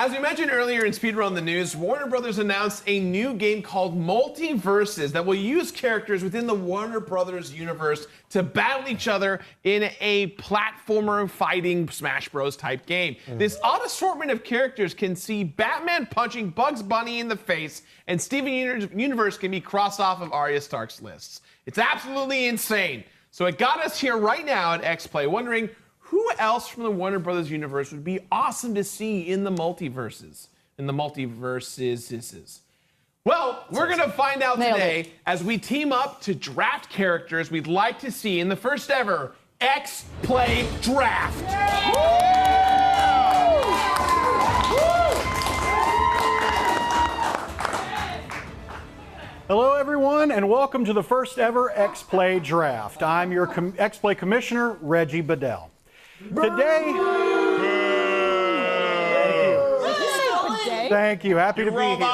As we mentioned earlier in Speedrun the News, Warner Brothers announced a new game called MultiVersus that will use characters within the Warner Brothers universe to battle each other in a platformer fighting Smash Bros type game. This odd assortment of characters can see Batman punching Bugs Bunny in the face, and Steven Universe can be crossed off of Arya Stark's lists. It's absolutely insane. So it got us here right now at Xplay wondering who else from the Warner Brothers universe would be awesome to see in the multiverses? Well, we're going to find out today as we team up to draft characters we'd like to see in the first ever Xplay Draft. Hello, everyone, and welcome to the first ever Xplay Draft. I'm your Xplay Commissioner, Reggie Bedell. Today, thank you. Happy to be here.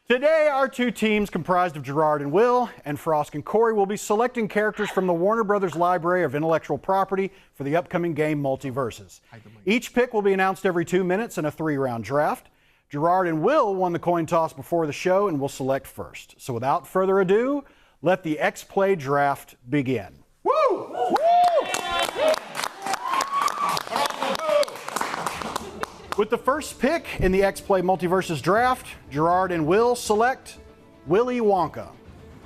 Today, our two teams comprised of Gerard and Will, and Frosk and Corey will be selecting characters from the Warner Brothers library of intellectual property for the upcoming game MultiVersus. Each pick will be announced every 2 minutes in a 3-round draft. Gerard and Will won the coin toss before the show and will select first. So without further ado, let the Xplay Draft begin. Woo! Woo! With the first pick in the Xplay MultiVersus Draft, Gerard and Will select Willy Wonka.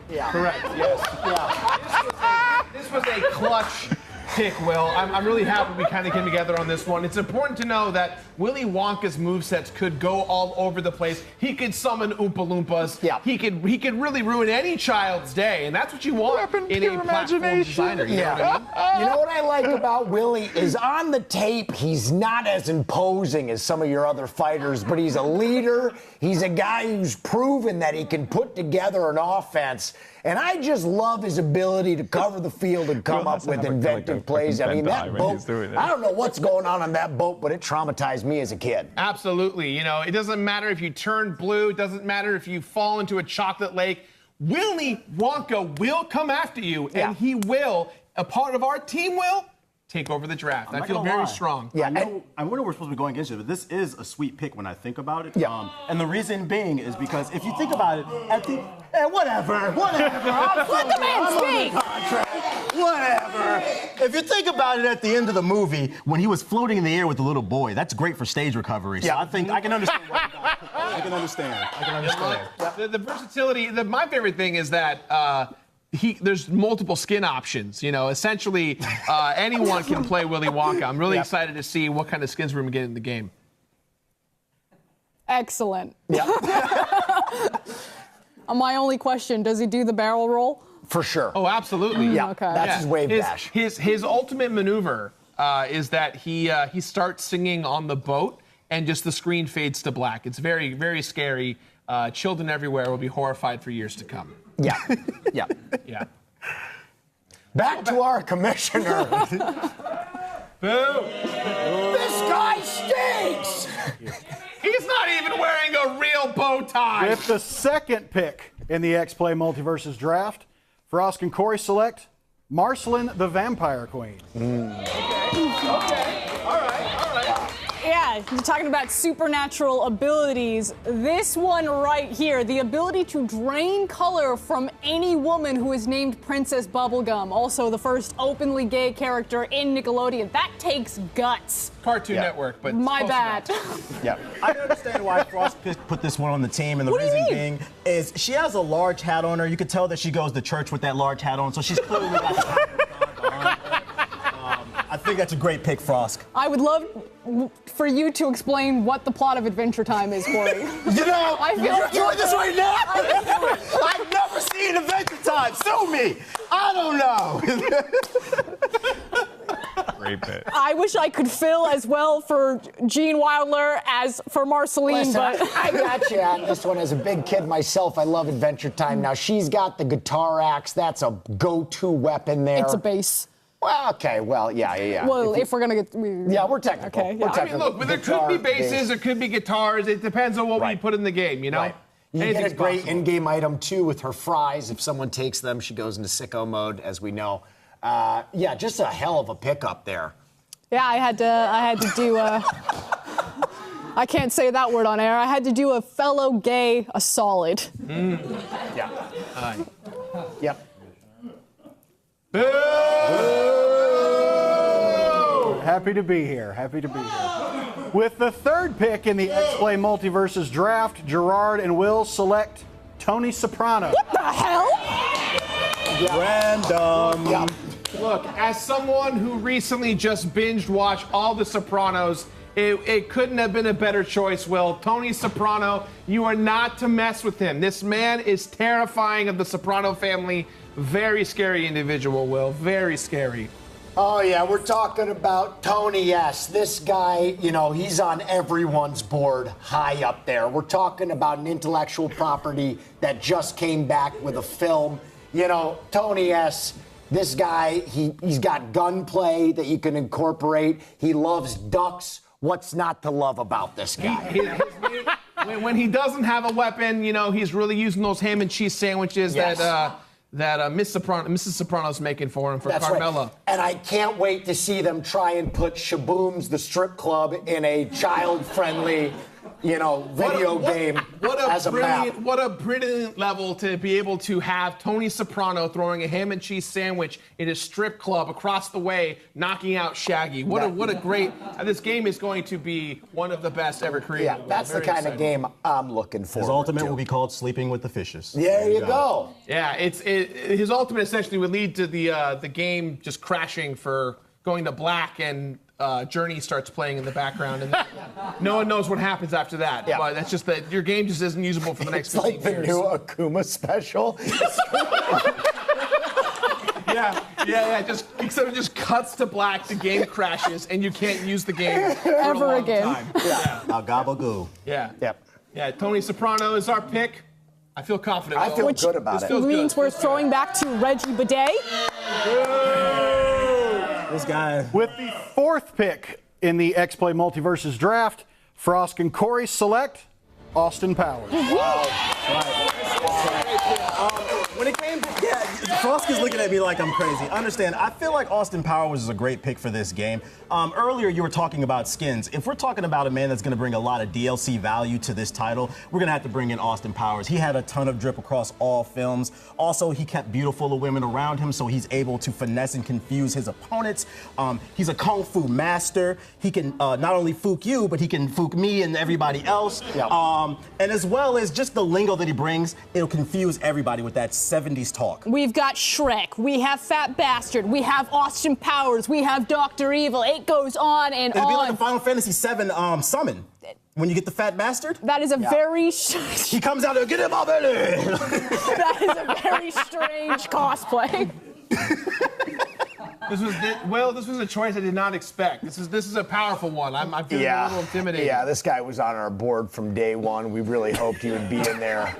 Yeah. Correct, yes. Yeah. This was a clutch pick, Will. I'm really happy we kind of came together on this one. It's important to know that Willy Wonka's movesets could go all over the place. He could summon Oompa Loompas. Yeah. He could really ruin any child's day, and that's what you want in a platform designer. You know what I mean? You know what I like about Willy is on the tape, he's not as imposing as some of your other fighters, but he's a leader. He's a guy who's proven that he can put together an offense. And I just love his ability to cover the field and come up with inventive plays. I mean, that boat, I don't know what's going on that boat, but it traumatized me as a kid. Absolutely. You know, it doesn't matter if you turn blue. It doesn't matter if you fall into a chocolate lake. Willy Wonka will come after you, and he will, a part of our team will, take over the draft. I feel very strong. Yeah, I wonder we're supposed to be going against it, but this is a sweet pick when I think about it. Yeah. And the reason being is because if you think about it, at the whatever. Let the man speak. Whatever. If you think about it, at the end of the movie, when he was floating in the air with the little boy, that's great for stage recovery. So I think I can understand. I can understand. The versatility. My favorite thing is that. There's multiple skin options, you know. Essentially, anyone can play Willy Wonka. I'm really excited to see what kind of skins we're going to get in the game. Excellent. Yeah. My only question, does he do the barrel roll? For sure. Oh, absolutely. Yeah, okay. That's his wave dash. His ultimate maneuver is that he starts singing on the boat, and just the screen fades to black. It's very, very scary. Children everywhere will be horrified for years to come. Yeah. Yeah. Yeah. Back to our commissioner. Boo! This guy stinks! He's not even wearing a real bow tie. With the second pick in the Xplay MultiVersus Draft, Frosk and Corey select Marceline the Vampire Queen. Okay. All right. Yeah, you're talking about supernatural abilities. This one right here, the ability to drain color from any woman who is named Princess Bubblegum. Also, the first openly gay character in Nickelodeon. That takes guts. Cartoon Network, but my bad. Yeah, I understand why Frost put this one on the team, and the reason being is she has a large hat on her. You could tell that she goes to church with that large hat on, so she's clearly got I think that's a great pick, Frosk. I would love for you to explain what the plot of Adventure Time is, Corey. You know, you're doing this right now. I've never seen Adventure Time. Sue me. I don't know. Great pick. I wish I could fill as well for Gene Wilder as for Marceline, but I got you on this one. As a big kid myself, I love Adventure Time. Now, she's got the guitar axe. That's a go-to weapon there. It's a bass. Well, okay, well, yeah. Well, if we're gonna get... we're technical. Okay, we're technical. I mean, look, there could be basses, there could be guitars. It depends on what we put in the game, you know? Right. You get a great in-game item, too, with her fries. If someone takes them, she goes into sicko mode, as we know. Yeah, just a hell of a pickup there. Yeah, I had to do I can't say that word on air. I had to do a fellow gay a solid. Yeah. Yep. Boo! Happy to be here. Happy to be here. With the third pick in the Xplay MultiVersus draft, Gerard and Will select Tony Soprano. What the hell? Random. Yep. Look, as someone who recently just binge watched all the Sopranos, it couldn't have been a better choice, Will. Tony Soprano, you are not to mess with him. This man is terrifying of the Soprano family. Very scary individual, Will. Very scary. Oh, yeah, we're talking about Tony, yes. This guy, you know, he's on everyone's board high up there. We're talking about an intellectual property that just came back with a film. You know, Tony S., this guy, he's got gunplay that you can incorporate. He loves ducks. What's not to love about this guy? When he doesn't have a weapon, you know, he's really using those ham and cheese sandwiches Yes. that Mrs. Soprano's making for him, for That's Carmela. right. And I can't wait to see them try and put Shaboom's the strip club in a child-friendly, you know, video game as a map. What a brilliant level to be able to have Tony Soprano throwing a ham and cheese sandwich in a strip club across the way, knocking out Shaggy. What a great. This game is going to be one of the best ever created. Yeah, that's the kind of game I'm looking for. His ultimate will be called Sleeping with the Fishes. There you go. Yeah, his ultimate essentially would lead to the game just crashing for going to black and Journey starts playing in the background, and then no one knows what happens after that. Yeah. But that's just that your game just isn't usable for the next It's 15 like the years. new Akuma special. Yeah. Just except it just cuts to black, the game crashes, and you can't use the game for a Ever long again. time. I'll gobble goo. Yeah. Yep. Yeah. Tony Soprano is our pick. I feel confident. I feel Will. good about This it. feels good. Means we're throwing back to Reggie Bidet. This guy. With the fourth pick in the Xplay MultiVersus draft, Frosk and Corey select Austin Powers. When it came to, Frosk is looking at me like I'm crazy. Understand, I feel like Austin Powers is a great pick for this game. Earlier, you were talking about skins. If we're talking about a man that's going to bring a lot of DLC value to this title, we're going to have to bring in Austin Powers. He had a ton of drip across all films. Also, he kept beautiful women around him, so he's able to finesse and confuse his opponents. He's a kung fu master. He can not only fook you, but he can fook me and everybody else. Yep. And as well as just the lingo that he brings, it'll confuse everybody with that 70s talk. We've got Shrek. We have Fat Bastard. We have Austin Powers. We have Dr. Evil. It goes on and It'll on. be like a Final Fantasy VII summon. When you get the fat bastard, That is a very he comes out and get in my belly. that is a very strange cosplay. This was a choice I did not expect. This is a powerful one. I'm feeling a little intimidated. Yeah, this guy was on our board from day one. We really hoped he would be in there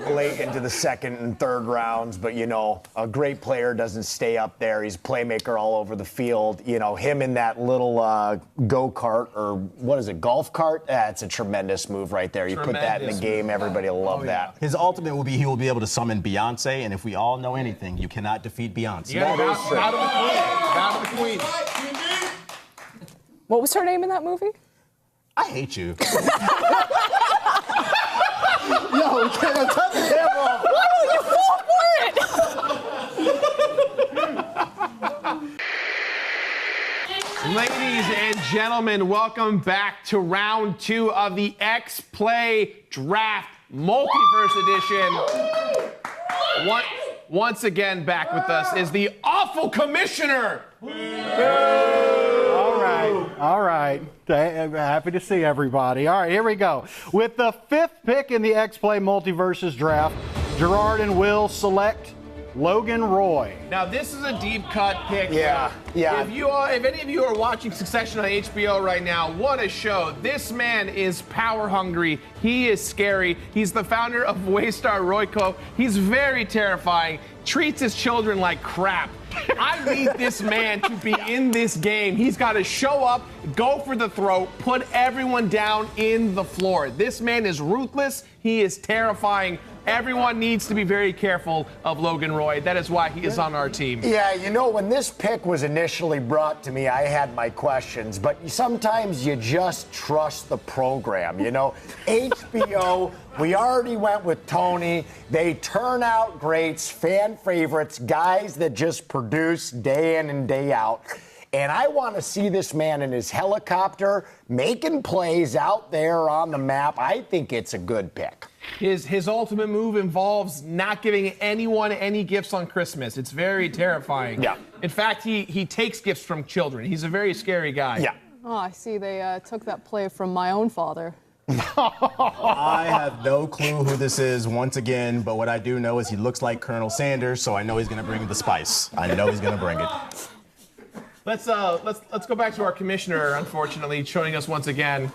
late into the second and third rounds. But, you know, a great player doesn't stay up there. He's a playmaker all over the field. You know, him in that little go-kart, or what is it, golf cart? That's a tremendous move right there. You put that in the game, everybody will love that. His ultimate will be he will be able to summon Beyonce, and if we all know anything, you cannot defeat Beyonce. You gotta bow to the queen. Bow to the queen. What was her name in that movie? I hate you. Yo, turn the camera off. Why don't you fall for it? Ladies and gentlemen, welcome back to round 2 of the Xplay Draft Multiverse Edition. Once again, back with us is the awful commissioner. All right. Happy to see everybody. All right, here we go. With the 5th pick in the Xplay MultiVersus draft, Gerard and Will select Logan Roy. Now, this is a deep cut pick. Yeah. If any of you are watching Succession on HBO right now, what a show. This man is power hungry. He is scary. He's the founder of Waystar Royco. He's very terrifying. Treats his children like crap. I need this man to be in this game. He's got to show up, go for the throat, put everyone down in the floor. This man is ruthless. He is terrifying. Everyone needs to be very careful of Logan Roy. That is why he is on our team. Yeah, you know, when this pick was initially brought to me, I had my questions, but sometimes you just trust the program, you know? HBO, we already went with Tony. They turn out greats, fan favorites, guys that just produce day in and day out. And I want to see this man in his helicopter making plays out there on the map. I think it's a good pick. His ultimate move involves not giving anyone any gifts on Christmas. It's very terrifying. Yeah. In fact, he takes gifts from children. He's a very scary guy. Yeah. Oh, I see they took that play from my own father. I have no clue who this is once again, but what I do know is he looks like Colonel Sanders, so I know he's going to bring the spice. I know he's going to bring it. Let's go back to our commissioner, unfortunately, showing us once again.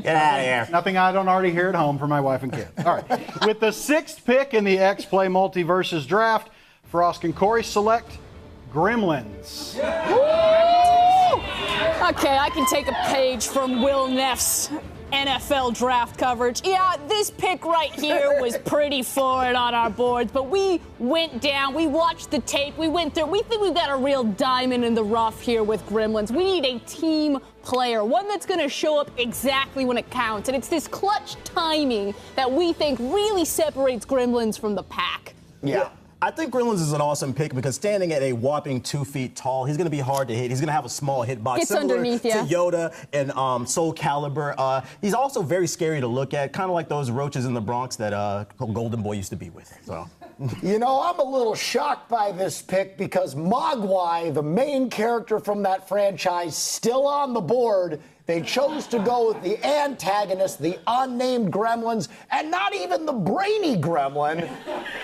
Get out of here. Nothing I don't already hear at home from my wife and kids. All right. With the 6th pick in the Xplay MultiVersus draft, Frost and Corey select Gremlins. Okay, I can take a page from Will Neff's NFL draft coverage. Yeah, this pick right here was pretty forward on our boards, but we went down, we watched the tape, we went through. We think we've got a real diamond in the rough here with Gremlins. We need a team player, one that's going to show up exactly when it counts, and it's this clutch timing that we think really separates Gremlins from the pack. Yeah. I think Gremlins is an awesome pick because standing at a whopping 2 feet tall, he's going to be hard to hit. He's going to have a small hitbox Gets similar underneath to you. Yoda and Soul Calibur. He's also very scary to look at, kind of like those roaches in the Bronx that Golden Boy used to be with. So. You know, I'm a little shocked by this pick because Mogwai, the main character from that franchise, still on the board. They chose to go with the antagonist, the unnamed Gremlins, and not even the brainy Gremlin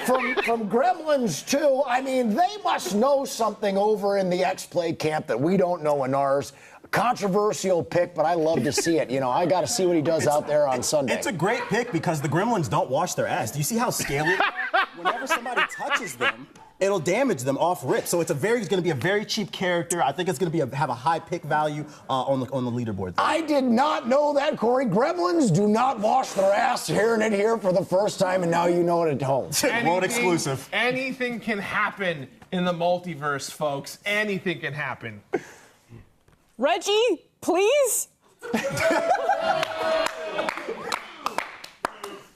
from Gremlins 2. I mean, they must know something over in the Xplay camp that we don't know in ours. Controversial pick, but I love to see it. You know, I got to see what he does out there on Sunday. It's a great pick because the Gremlins don't wash their ass. Do you see how scaly they are? Whenever somebody touches them, it'll damage them off rip. So it's going to be a very cheap character. I think it's going to have a high pick value on the leaderboard. I did not know that, Corey. Gremlins do not wash their ass. Hearing it here for the first time, and now you know it at home. World exclusive. Anything can happen in the multiverse, folks. Anything can happen. Reggie, please?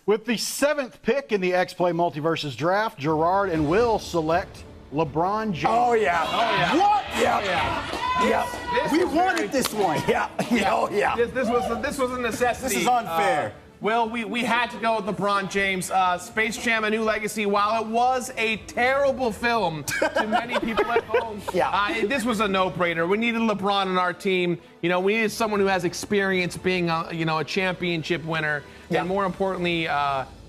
With the 7th pick in the Xplay MultiVersus draft, Gerard and Will select LeBron James. Oh, yeah. Oh, yeah. What? Yeah. Oh, yeah. Yeah. We wanted this one. Yeah. Oh, yeah. This was a necessity. This is unfair. Well, we had to go with LeBron James. Space Jam: A New Legacy, while it was a terrible film to many people at home, this was a no-brainer. We needed LeBron on our team. You know, we needed someone who has experience being a championship winner, and more importantly,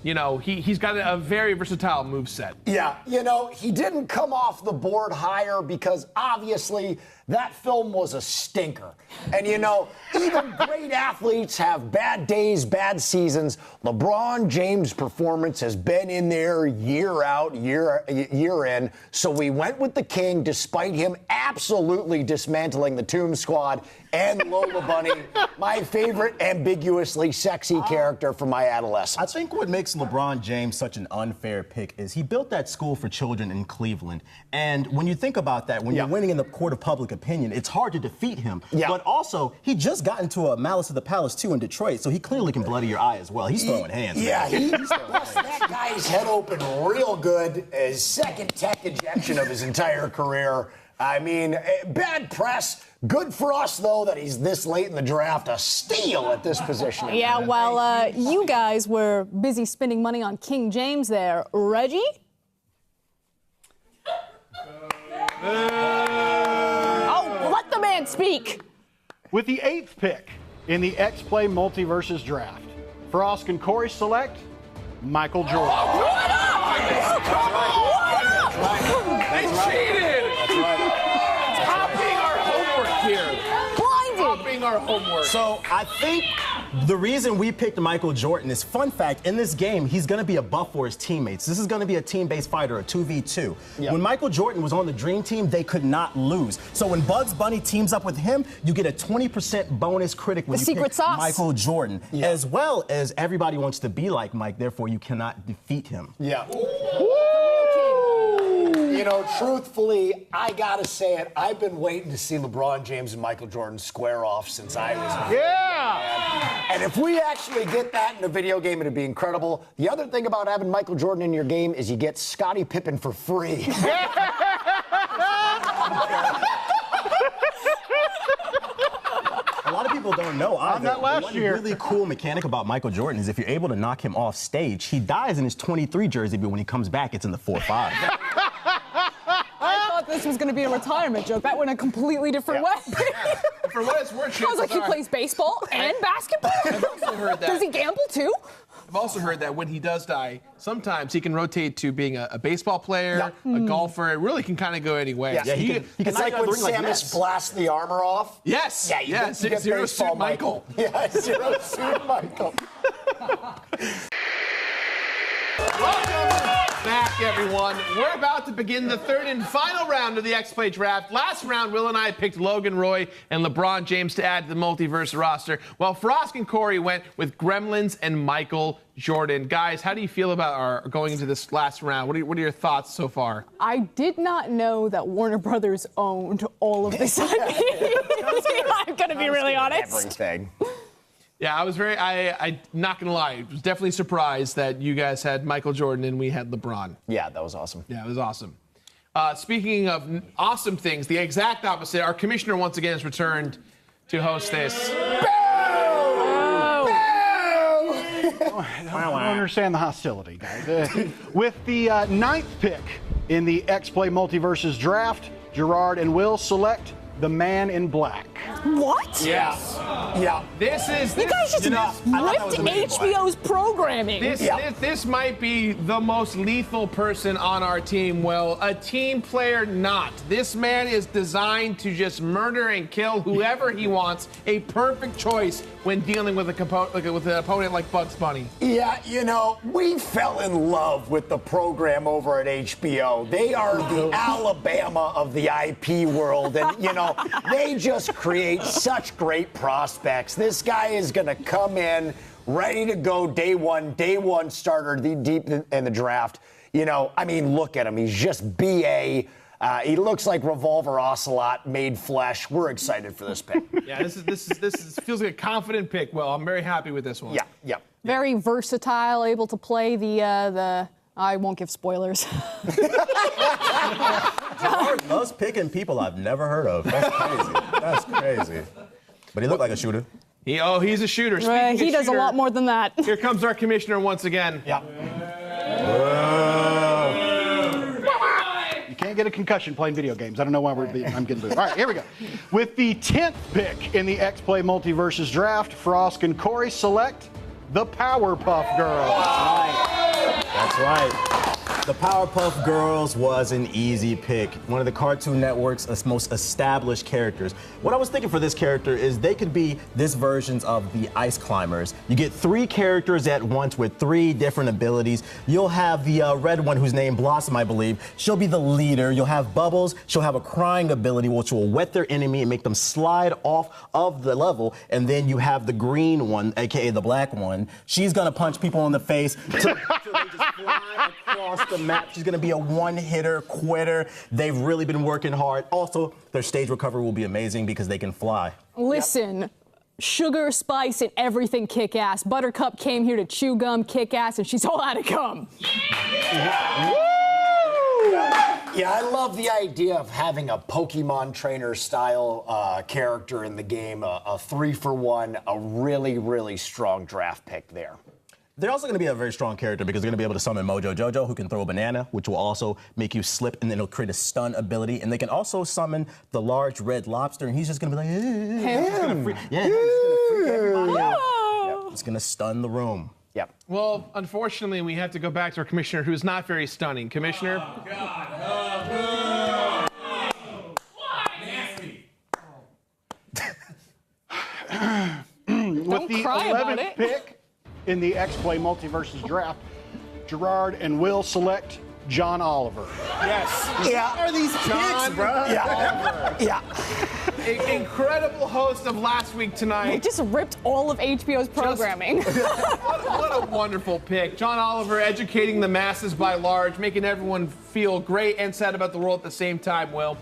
you know, he's got a very versatile moveset. Yeah, you know, he didn't come off the board higher because obviously that film was a stinker. And, you know, even great athletes have bad days, bad seasons. LeBron James' performance has been in there year out, year in. So we went with the king despite him absolutely dismantling the Tomb Squad and Lola Bunny, my favorite ambiguously sexy character from my adolescence. I think what makes LeBron James such an unfair pick is he built that school for children in Cleveland. And when you think about that, when you're winning in the court of public opinion, it's hard to defeat him. Yeah. But also, he just got into a Malice of the Palace 2 in Detroit, so he clearly can bloody your eye as well. He's throwing hands. Yeah, he busted that guy's head open real good. His second tech injection of his entire career. I mean, bad press. Good for us, though, that he's this late in the draft. A steal at this position. Yeah, while you guys were busy spending money on King James there, Reggie? Oh, let the man speak. With the 8th pick in the Xplay MultiVersus draft, Frost and Corey select Michael Jordan. What up? Come on! They cheated! That's right. Copying our homework here. Blinded! doing our homework. So I think the reason we picked Michael Jordan is, fun fact, in this game, he's going to be a buff for his teammates. This is going to be a team-based fighter, a 2v2. Yep. When Michael Jordan was on the Dream Team, they could not lose. So when Bugs Bunny teams up with him, you get a 20% bonus critic when you pick Michael Jordan. Yeah. As well as everybody wants to be like Mike, therefore you cannot defeat him. Yeah. You know, truthfully, I gotta say it. I've been waiting to see LeBron James and Michael Jordan square off since I was a kid. Yeah! And if we actually get that in a video game, it'd be incredible. The other thing about having Michael Jordan in your game is you get Scottie Pippen for free. A lot of people don't know either. One really cool mechanic about Michael Jordan is if you're able to knock him off stage, he dies in his 23 jersey, but when he comes back, it's in the 4-5. I thought this was going to be a retirement joke. That went a completely different way. For what it's worth, I was like, he plays baseball and basketball? I've also heard that. Does he gamble too? I've also heard that when he does die, sometimes he can rotate to being a baseball player, a golfer. It really can kind of go any way. Yeah, he can it's like when Samus blasts the armor off. Yes. Yeah, you get Zero Suit Michael. Yeah, Zero Suit Michael. Welcome back, everyone. We're about to begin the third and final round of the Xplay draft. Last round, Will and I picked Logan Roy and LeBron James to add to the MultiVersus roster, while Frost and Corey went with Gremlins and Michael Jordan. Guys, how do you feel about our going into this last round? What are your thoughts so far? I did not know that Warner Brothers owned all of this IP. I'm going to be really honest. Everything. Yeah, I'm not going to lie, I was definitely surprised that you guys had Michael Jordan and we had LeBron. Yeah, that was awesome. Yeah, it was awesome. Speaking of awesome things, the exact opposite, our commissioner once again has returned to host this. I don't understand the hostility, guys. With the 9th pick in the Xplay MultiVersus draft, Gerard and Will select the Man in Black. What? Yes. Yeah. This is. You guys just ripped HBO's programming. This might be the most lethal person on our team, Will. A team player not. This man is designed to just murder and kill whoever he wants. A perfect choice when dealing with an opponent like Bugs Bunny. Yeah, you know, we fell in love with the program over at HBO. They are the Alabama of the IP world, and, you know, they just create such great prospects. This guy is going to come in ready to go day one starter, deep in the draft. You know, I mean, look at him. He's just BA. He looks like Revolver Ocelot made flesh. We're excited for this pick. Yeah, this feels like a confident pick. Well, I'm very happy with this one. Yeah. Very versatile, able to play the I won't give spoilers. Gerard loves picking people I've never heard of. That's crazy. That's crazy. But he looked like a shooter. He's a shooter. He does a lot more than that. Here comes our commissioner once again. Yeah. You can't get a concussion playing video games. I don't know why I'm getting booed. All right, here we go. With the 10th pick in the Xplay MultiVersus draft, Frost and Corey select the Powerpuff Girls. That's right. The Powerpuff Girls was an easy pick. One of the Cartoon Network's most established characters. What I was thinking for this character is they could be this versions of the Ice Climbers. You get 3 characters at once with 3 different abilities. You'll have the red one who's named Blossom, I believe. She'll be the leader. You'll have Bubbles. She'll have a crying ability which will wet their enemy and make them slide off of the level. And then you have the green one, aka the black one. She's gonna punch people in the face till they just fly across the map. She's gonna be a one-hitter quitter. They've really been working hard. Also, their stage recovery will be amazing because they can fly. Listen, sugar, spice, and everything kick-ass. Buttercup came here to chew gum, kick-ass, and she's all out of gum. Yeah, I love the idea of having a Pokemon trainer style character in the game, a 3-for-1, a really, really strong draft pick there. They're also going to be a very strong character because they're going to be able to summon Mojo Jojo, who can throw a banana, which will also make you slip, and then it'll create a stun ability. And they can also summon the large red lobster, and he's just going to be like, he's just going to freak everybody out. Yep, it's going to stun the room. Yep. Well, unfortunately, we have to go back to our commissioner, who's not very stunning. Commissioner? Oh, God. Nasty. cry about 11th it. pick in the Xplay MultiVersus draft, Gerard and Will select John Oliver. Yes. Yeah. What are these picks, bro? Yeah. Incredible host of last week They tonight. just ripped all of HBO's programming. What a wonderful pick. John Oliver educating the masses by large, making everyone feel great and sad about the world at the same time, Will.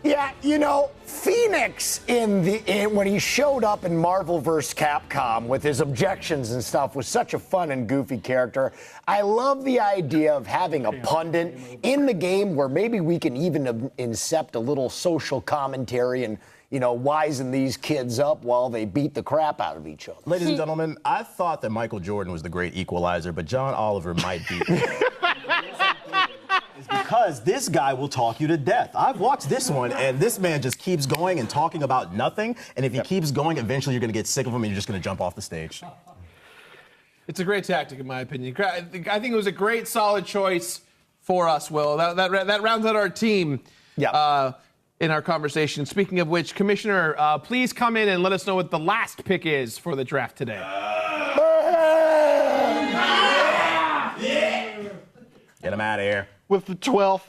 Yeah, you know, Phoenix when he showed up in Marvel vs. Capcom with his objections and stuff was such a fun and goofy character. I love the idea of having a pundit in the game where maybe we can even incept a little social commentary and, you know, wisen these kids up while they beat the crap out of each other. Ladies and gentlemen, I thought that Michael Jordan was the great equalizer, but John Oliver might be. Because this guy will talk you to death. I've watched this one, and this man just keeps going and talking about nothing. And if he keeps going, eventually you're going to get sick of him and you're just going to jump off the stage. It's a great tactic, in my opinion. I think it was a great, solid choice for us, Will. That rounds out our team in our conversation. Speaking of which, Commissioner, please come in and let us know what the last pick is for the draft today. Get him out of here. With the 12th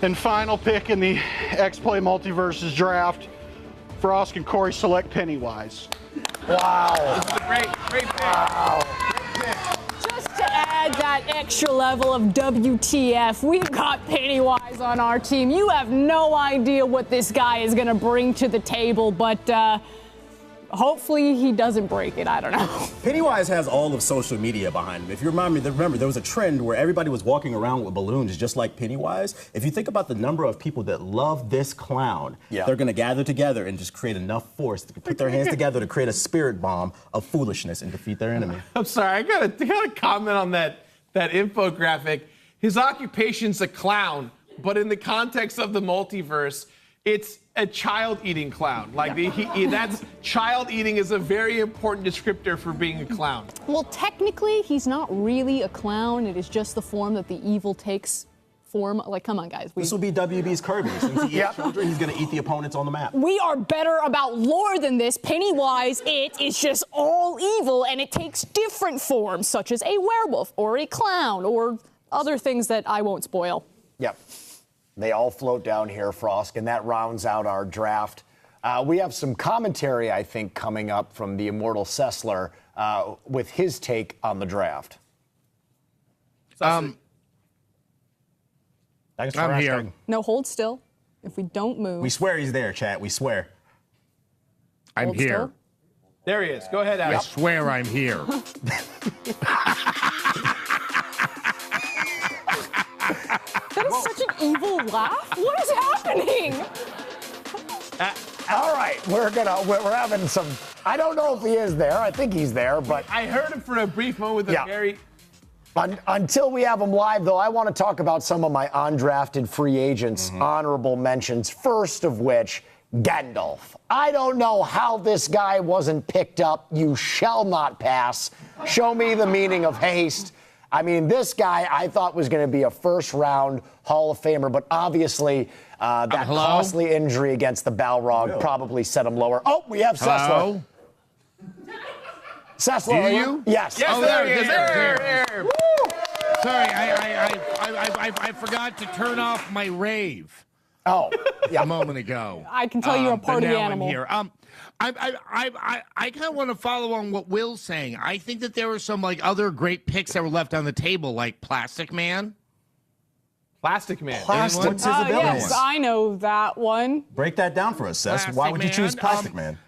and final pick in the Xplay MultiVersus draft, Frost and Corey select Pennywise. Wow. This is a great pick. Wow. Just to add that extra level of WTF, we've got Pennywise on our team. You have no idea what this guy is going to bring to the table, but hopefully he doesn't break it. I don't know. Pennywise has all of social media behind him. If you remember, there was a trend where everybody was walking around with balloons just like Pennywise. If you think about the number of people that love this clown, they're going to gather together and just create enough force to put their hands together to create a spirit bomb of foolishness and defeat their enemy. I'm sorry, I gotta comment on that infographic. His occupation's a clown, but in the context of the multiverse, it's a child-eating clown. Like that's child eating is a very important descriptor for being a clown. Well, technically, he's not really a clown. It is just the form that the evil takes form. Like, come on, guys. This will be WB's Kirby. Since he eats children, he's going to eat the opponents on the map. We are better about lore than this. Pennywise, it is just all evil, and it takes different forms, such as a werewolf or a clown or other things that I won't spoil. Yep. They all float down here, Frost, and that rounds out our draft. We have some commentary, I think, coming up from the immortal Sessler with his take on the draft. I'm here. No, hold still. If we don't move. We swear he's there, chat. We swear. I'm Hold here. still. There he is. Go ahead, Adam. I swear I'm here. That is such an evil laugh. What is happening? All right, we're having some. I don't know if he is there. I think he's there, but I heard him for a brief moment with a very. Until we have him live, though, I want to talk about some of my undrafted free agents' honorable mentions. First of which, Gandalf. I don't know how this guy wasn't picked up. You shall not pass. Show me the meaning of haste. I mean, this guy I thought was going to be a first-round Hall of Famer, but obviously that costly injury against the Balrog probably set him lower. Oh, we have Sessler. Sessler, Do you? Yes. Yes, Oh, there he there, is. there, There. Woo! Sorry, I forgot to turn off my rave Oh, yeah. a moment ago. I can tell you're a but party now animal. I'm here. I kind of want to follow on what Will's saying. I think that there were some other great picks that were left on the table, like Plastic Man. Plastic Man. Plastic. What's his ability? Yes, I know that one. Break that down for us, Sess. Why Plastic would you choose Man, Plastic Man?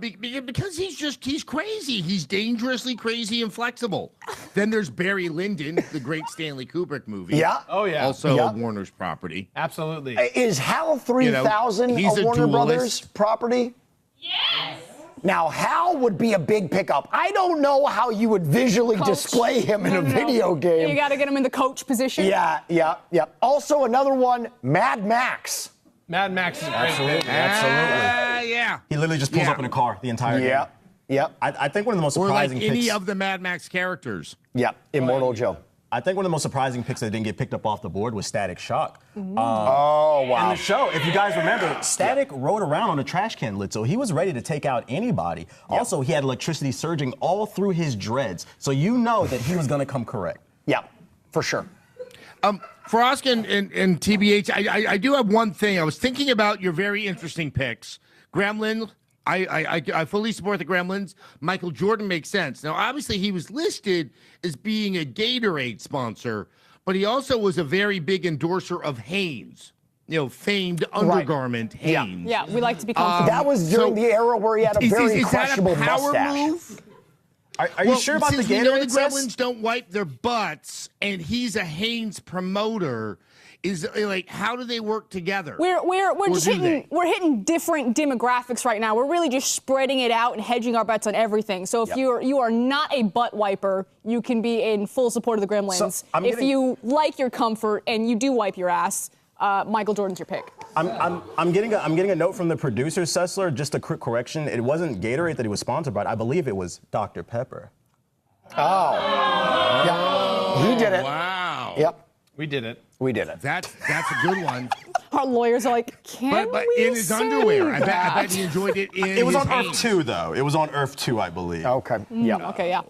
Because he's crazy. He's dangerously crazy and flexible. Then there's Barry Lyndon, the great Stanley Kubrick movie. Yeah. Oh, yeah. Also Warner's property. Absolutely. Is HAL 3000 he's a a Warner duelist. Brothers property? Yes. Now, HAL would be a big pickup. I don't know how you would visually Coach. display him in a video game. You got to get him in the coach position. Yeah. Also, another one, Mad Max. Mad Max is a great pick. Absolutely. Yeah. He literally just pulls up in a car the entire game. Yep. I think one of the most Or like surprising any picks. of the Mad Max characters. Yep. Immortal Joe. I think one of the most surprising picks that didn't get picked up off the board was Static Shock. Oh, wow. And the show, if you guys remember, Static rode around on a trash can lid, so he was ready to take out anybody. Also, he had electricity surging all through his dreads, so you know that he was going to come correct. Yeah, for sure. Frosk and TBH, I do have one thing. I was thinking about your very interesting picks. Gremlin, I fully support the Gremlins. Michael Jordan makes sense. Now, obviously, he was listed as being a Gatorade sponsor, but he also was a very big endorser of Hanes. You know, famed undergarment Hanes. Yeah, we like to be comfortable. That was during the era where he had a very questionable is that a power mustache. move? Are you sure about the Since we know the Gatorade? Sis? Gremlins don't wipe their butts, and he's a Hanes promoter. Is like, how do they work together? We're just hitting different demographics right now. We're really just spreading it out and hedging our bets on everything. So if you are not a butt wiper, you can be in full support of the Gremlins. So, if you like your comfort and you do wipe your ass, Michael Jordan's your pick. I'm getting a note from the producer, Sessler. Just a quick correction. It wasn't Gatorade that he was sponsored by. I believe it was Dr. Pepper. Oh. Yeah. He did it. Wow. Yep. We did it. We did it. That's a good one. Our lawyers are like, can But we in his say underwear, I that? bet he enjoyed it in It was his on Earth Hanes. 2, though. It was on Earth 2, I believe. Okay. Yeah. Okay, yeah.